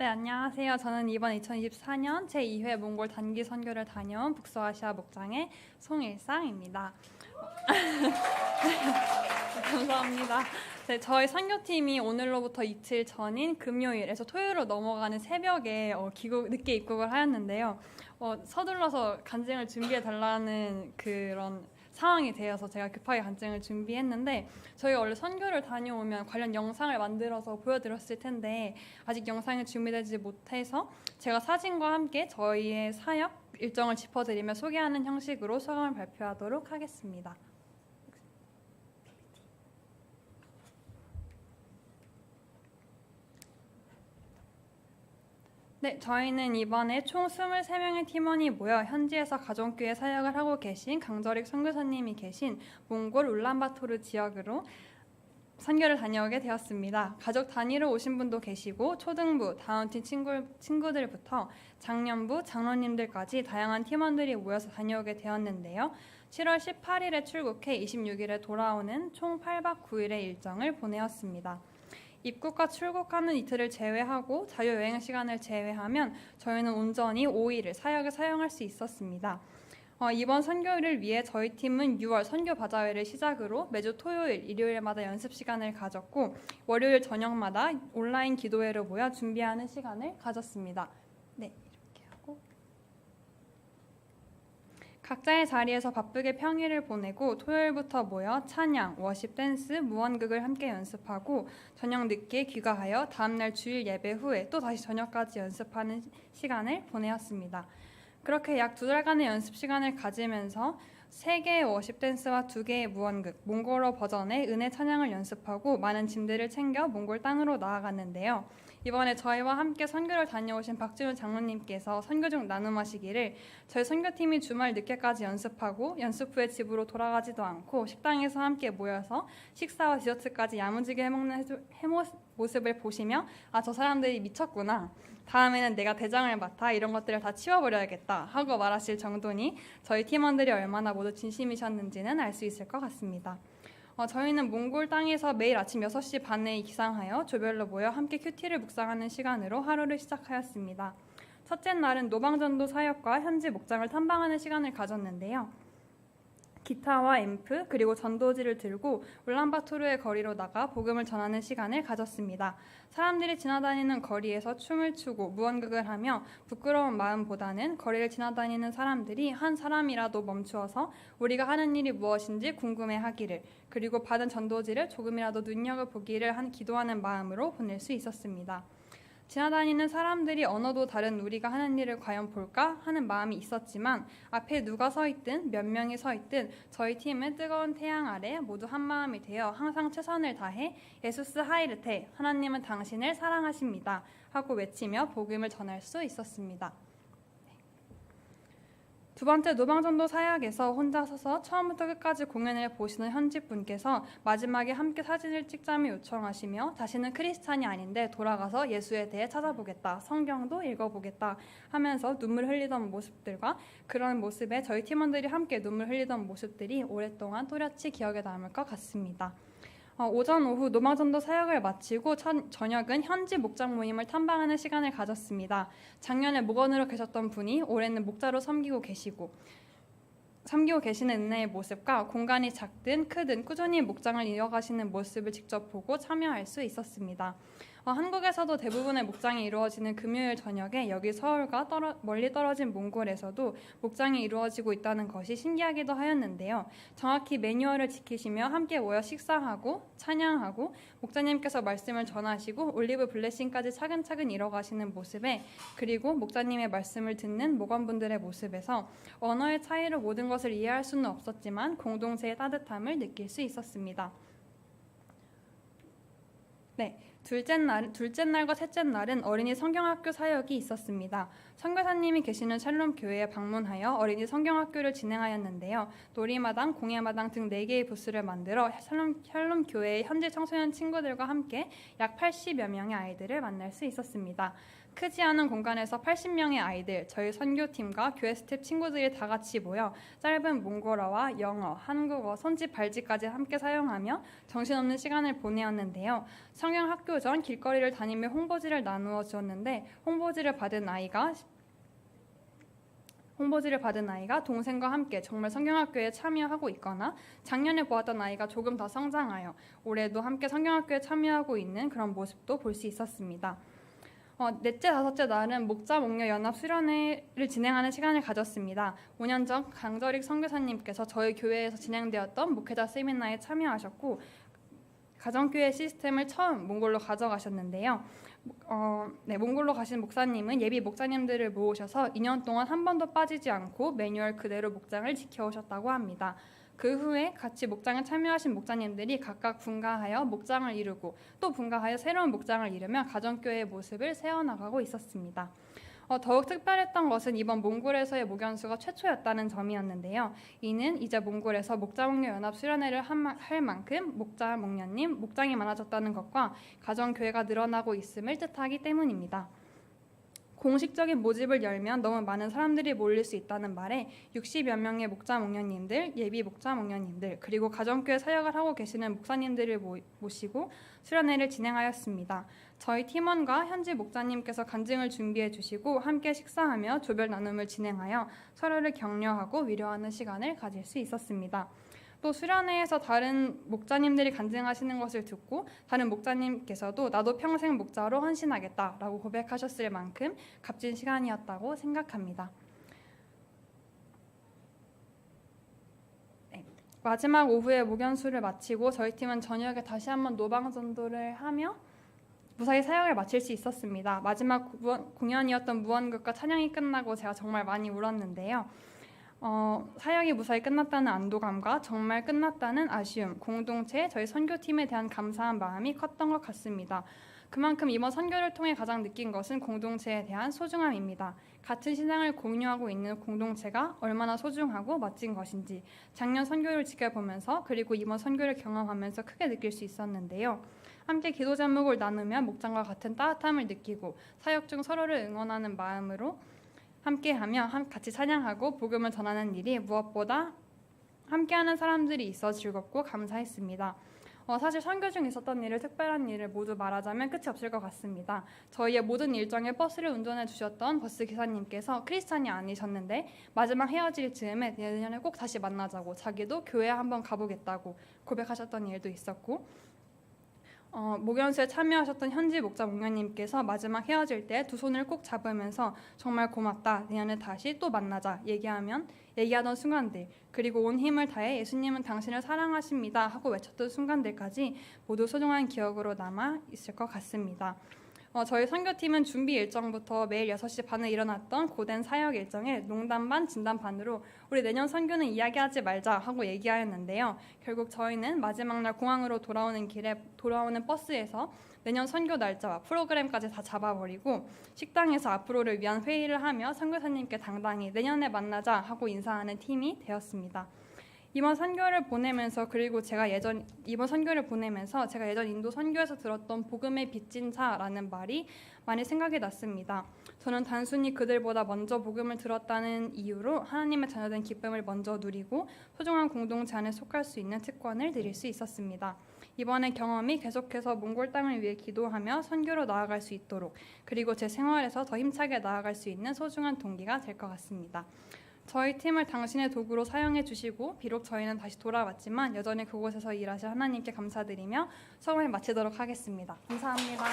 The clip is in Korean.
네, 안녕하세요. 저는 이번 2024년 제2회 몽골 단기 선교를 다녀온 북서아시아 목장의 송일상입니다. 감사합니다. 네, 저희 선교팀이 오늘로부터 이틀 전인 금요일에서 토요일로 넘어가는 새벽에 늦게 입국을 하였는데요. 서둘러서 간증을 준비해달라는 그런 상황이 되어서 제가 급하게 간증을 준비했는데, 저희가 원래 선교를 다녀오면 관련 영상을 만들어서 보여드렸을 텐데 아직 영상이 준비되지 못해서 제가 사진과 함께 저희의 사역 일정을 짚어드리며 소개하는 형식으로 소감을 발표하도록 하겠습니다. 네, 저희는 이번에 총 23명의 팀원이 모여 현지에서 가정교회 사역을 하고 계신 강저릭 선교사님이 계신 몽골 울란바토르 지역으로 선교를 다녀오게 되었습니다. 가족 단위로 오신 분도 계시고 초등부, 다운팀 친구들부터 장년부, 장로님들까지 다양한 팀원들이 모여서 다녀오게 되었는데요. 7월 18일에 출국해 26일에 돌아오는 총 8박 9일의 일정을 보내었습니다. 입국과 출국하는 이틀을 제외하고 자유여행 시간을 제외하면 저희는 온전히 5일을 사역을 사용할 수 있었습니다. 이번 선교를 위해 저희 팀은 6월 선교 바자회를 시작으로 매주 토요일, 일요일마다 연습 시간을 가졌고 월요일 저녁마다 온라인 기도회로 모여 준비하는 시간을 가졌습니다. 네, 이렇게 하고 각자의 자리에서 바쁘게 평일을 보내고 토요일부터 모여 찬양, 워십 댄스, 무언극을 함께 연습하고 저녁 늦게 귀가하여 다음날 주일 예배 후에 또 다시 저녁까지 연습하는 시간을 보내었습니다. 그렇게 약 2달간의 연습 시간을 가지면서 3개의 워십 댄스와 2개의 무언극, 몽골어 버전의 은혜 찬양을 연습하고 많은 짐들을 챙겨 몽골 땅으로 나아갔는데요. 이번에 저희와 함께 선교를 다녀오신 박지훈 장로님께서 선교 중 나눔하시기를 저희 선교팀이 주말 늦게까지 연습하고 연습 후에 집으로 돌아가지도 않고 식당에서 함께 모여서 식사와 디저트까지 야무지게 해먹는 모습을 보시며 저 사람들이 미쳤구나. 다음에는 내가 대장을 맡아 이런 것들을 다 치워버려야겠다 하고 말하실 정도니 저희 팀원들이 얼마나 모두 진심이셨는지는 알 수 있을 것 같습니다. 저희는 몽골 땅에서 매일 아침 6시 반에 기상하여 조별로 모여 함께 큐티를 묵상하는 시간으로 하루를 시작하였습니다. 첫째 날은 노방전도 사역과 현지 목장을 탐방하는 시간을 가졌는데요. 기타와 앰프 그리고 전도지를 들고 울란바토르의 거리로 나가 복음을 전하는 시간을 가졌습니다. 사람들이 지나다니는 거리에서 춤을 추고 무언극을 하며 부끄러운 마음보다는 거리를 지나다니는 사람들이 한 사람이라도 멈추어서 우리가 하는 일이 무엇인지 궁금해하기를 그리고 받은 전도지를 조금이라도 눈여겨보기를 기도하는 마음으로 보낼 수 있었습니다. 지나다니는 사람들이 언어도 다른 우리가 하는 일을 과연 볼까 하는 마음이 있었지만 앞에 누가 서 있든 몇 명이 서 있든 저희 팀은 뜨거운 태양 아래 모두 한 마음이 되어 항상 최선을 다해 예수스 하이르테 하나님은 당신을 사랑하십니다 하고 외치며 복음을 전할 수 있었습니다. 두 번째 노방전도 사역에서 혼자 서서 처음부터 끝까지 공연을 보시는 현지 분께서 마지막에 함께 사진을 찍자며 요청하시며 자신은 크리스찬이 아닌데 돌아가서 예수에 대해 찾아보겠다, 성경도 읽어보겠다 하면서 눈물 흘리던 모습들과 그런 모습에 저희 팀원들이 함께 눈물 흘리던 모습들이 오랫동안 또렷이 기억에 남을 것 같습니다. 오전 오후 노방전도 사역을 마치고 저녁은 현지 목장 모임을 탐방하는 시간을 가졌습니다. 작년에 목원으로 계셨던 분이 올해는 목자로 섬기고 계시는 은혜의 모습과 공간이 작든 크든 꾸준히 목장을 이어가시는 모습을 직접 보고 참여할 수 있었습니다. 한국에서도 대부분의 목장이 이루어지는 금요일 저녁에 여기 서울과 멀리 떨어진 몽골에서도 목장이 이루어지고 있다는 것이 신기하기도 하였는데요. 정확히 매뉴얼을 지키시며 함께 모여 식사하고 찬양하고 목자님께서 말씀을 전하시고 올리브 블레싱까지 차근차근 이뤄가시는 모습에 그리고 목자님의 말씀을 듣는 목원분들의 모습에서 언어의 차이로 모든 것을 이해할 수는 없었지만 공동체의 따뜻함을 느낄 수 있었습니다. 네. 둘째 날과 셋째 날은 어린이 성경학교 사역이 있었습니다. 선교사님이 계시는 샬롬 교회에 방문하여 어린이 성경학교를 진행하였는데요. 놀이마당, 공예마당 등 4개의 부스를 만들어 샬롬 교회의 현지 청소년 친구들과 함께 약 80여 명의 아이들을 만날 수 있었습니다. 크지 않은 공간에서 80명의 아이들, 저희 선교팀과 교회 스텝 친구들이 다 같이 모여 짧은 몽골어와 영어, 한국어, 손짓 발짓까지 함께 사용하며 정신없는 시간을 보내었는데요. 성경 학교 전 길거리를 다니며 홍보지를 나누어 주었는데 홍보지를 받은 아이가 동생과 함께 정말 성경학교에 참여하고 있거나 작년에 보았던 아이가 조금 더 성장하여 올해도 함께 성경학교에 참여하고 있는 그런 모습도 볼 수 있었습니다. 넷째, 다섯째 날은 목자 목녀 연합 수련회를 진행하는 시간을 가졌습니다. 5년 전 강절익 선교사님께서 저희 교회에서 진행되었던 목회자 세미나에 참여하셨고 가정교회 시스템을 처음 몽골로 가져가셨는데요. 몽골로 가신 목사님은 예비 목자님들을 모으셔서 2년 동안 한 번도 빠지지 않고 매뉴얼 그대로 목장을 지켜오셨다고 합니다. 그 후에 같이 목장에 참여하신 목자님들이 각각 분가하여 목장을 이루고 또 분가하여 새로운 목장을 이루며 가정교회의 모습을 세워나가고 있었습니다. 더욱 특별했던 것은 이번 몽골에서의 목연수가 최초였다는 점이었는데요. 이는 이제 몽골에서 목자목녀 연합 수련회를 할 만큼 목자, 목녀님, 목장이 많아졌다는 것과 가정교회가 늘어나고 있음을 뜻하기 때문입니다. 공식적인 모집을 열면 너무 많은 사람들이 몰릴 수 있다는 말에 60여 명의 목자 목녀님들, 예비 목자 목녀님들, 그리고 가정교회 사역을 하고 계시는 목사님들을 모시고 수련회를 진행하였습니다. 저희 팀원과 현지 목자님께서 간증을 준비해 주시고 함께 식사하며 조별 나눔을 진행하여 서로를 격려하고 위로하는 시간을 가질 수 있었습니다. 또 수련회에서 다른 목자님들이 간증하시는 것을 듣고 다른 목자님께서도 나도 평생 목자로 헌신하겠다라고 고백하셨을 만큼 값진 시간이었다고 생각합니다. 마지막 오후에 목연수를 마치고 저희 팀은 저녁에 다시 한번 노방전도를 하며 무사히 사역을 마칠 수 있었습니다. 마지막 공연이었던 무언극과 찬양이 끝나고 제가 정말 많이 울었는데요. 사역이 무사히 끝났다는 안도감과 정말 끝났다는 아쉬움, 공동체, 저희 선교팀에 대한 감사한 마음이 컸던 것 같습니다. 그만큼 이번 선교를 통해 가장 느낀 것은 공동체에 대한 소중함입니다. 같은 신앙을 공유하고 있는 공동체가 얼마나 소중하고 멋진 것인지 작년 선교를 지켜보면서 그리고 이번 선교를 경험하면서 크게 느낄 수 있었는데요. 함께 기도 제목을 나누며 목장과 같은 따뜻함을 느끼고 사역 중 서로를 응원하는 마음으로 함께하며 같이 찬양하고 복음을 전하는 일이 무엇보다 함께하는 사람들이 있어 즐겁고 감사했습니다. 사실 선교 중 있었던 일을 특별한 일을 모두 말하자면 끝이 없을 것 같습니다. 저희의 모든 일정에 버스를 운전해 주셨던 버스 기사님께서 크리스찬이 아니셨는데 마지막 헤어질 즈음에 내년에 꼭 다시 만나자고 자기도 교회 한번 가보겠다고 고백하셨던 일도 있었고 목연수에 참여하셨던 현지 목자 목녀님께서 마지막 헤어질 때 두 손을 꼭 잡으면서 정말 고맙다, 내년에 다시 또 만나자 얘기하던 순간들, 그리고 온 힘을 다해 예수님은 당신을 사랑하십니다 하고 외쳤던 순간들까지 모두 소중한 기억으로 남아 있을 것 같습니다. 저희 선교팀은 준비 일정부터 매일 6시 반에 일어났던 고된 사역 일정을 농담 반 진담 반으로 우리 내년 선교는 이야기하지 말자 하고 얘기하였는데요. 결국 저희는 마지막 날 공항으로 돌아오는 버스에서 내년 선교 날짜와 프로그램까지 다 잡아버리고 식당에서 앞으로를 위한 회의를 하며 선교사님께 당당히 내년에 만나자 하고 인사하는 팀이 되었습니다. 이번 선교를 보내면서 제가 예전 인도 선교에서 들었던 복음의 빚진 자라는 말이 많이 생각이 났습니다. 저는 단순히 그들보다 먼저 복음을 들었다는 이유로 하나님의 자녀된 기쁨을 먼저 누리고 소중한 공동체 안에 속할 수 있는 특권을 누릴 수 있었습니다. 이번의 경험이 계속해서 몽골 땅을 위해 기도하며 선교로 나아갈 수 있도록 그리고 제 생활에서 더 힘차게 나아갈 수 있는 소중한 동기가 될 것 같습니다. 저희 팀을 당신의 도구로 사용해 주시고 비록 저희는 다시 돌아왔지만 여전히 그곳에서 일하실 하나님께 감사드리며 수업을 마치도록 하겠습니다. 감사합니다.